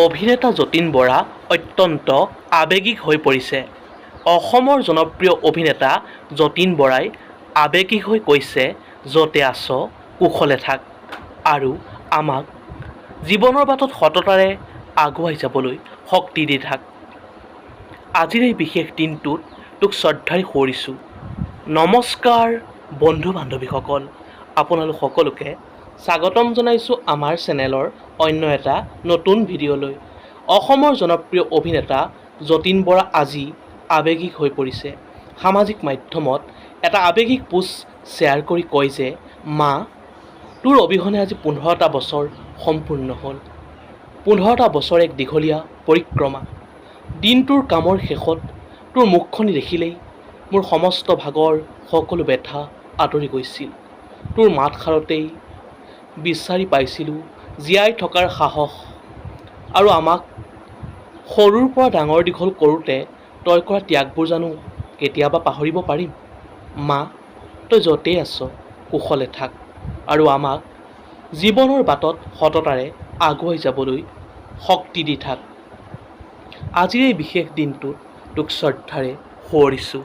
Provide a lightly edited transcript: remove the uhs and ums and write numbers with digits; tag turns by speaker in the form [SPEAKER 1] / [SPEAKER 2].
[SPEAKER 1] অভিনেতা যতীন বৰা অত্যন্ত আৱেগিক হৈ পৰিছে। অসমৰ জনপ্ৰিয় অভিনেতা যতীন বৰাই আৱেগিক হৈ কৈছে, য'তে আছ কুশলে থাক আৰু আমাক জীৱনৰ বাটত সততাৰে আগুৱাই যাবলৈ শক্তি দি থাক। আজিৰ এই বিশেষ দিনটোত তোক শ্ৰদ্ধাৰে সোঁৱৰিছোঁ। নমস্কাৰ বন্ধু বান্ধৱীসকল, আপোনালোক সকলোকে স্বাগতম জনাইছোঁ আমাৰ চেনেলৰ অন্য এটা নতুন ভিডিঅ'লৈ। অসমৰ জনপ্ৰিয় অভিনেতা যতীন বৰা আজি আৱেগিক হৈ পৰিছে। সামাজিক মাধ্যমত এটা আৱেগিক পোষ্ট শ্বেয়াৰ কৰি কয় যে, মা তোৰ অবিহনে আজি 15টা বছৰ সম্পূৰ্ণ হ'ল। 15টা বছৰ এক দীঘলীয়া পৰিক্ৰমা। দিনটোৰ কামৰ শেষত তোৰ মুখখন দেখিলেই মোৰ সমস্ত ভাগৰ সকলো ব্যথা আঁতৰি গৈছিল। তোৰ মাতষাৰতেই বিচাৰি পাইছিলোঁ জীয়াই থকাৰ সাহস আৰু আমাক সৰুৰ পৰা ডাঙৰ দীঘল কৰোঁতে তই কৰা ত্যাগবোৰ জানো কেতিয়াবা পাহৰিব পাৰিম? মা, তই য'তেই আছ কুশলে থাক আৰু আমাক জীৱনৰ বাটত সততাৰে আগুৱাই যাবলৈ শক্তি দি থাক। আজিৰ এই বিশেষ দিনটোত তোক শ্ৰদ্ধাৰে সোঁৱৰিছোঁ।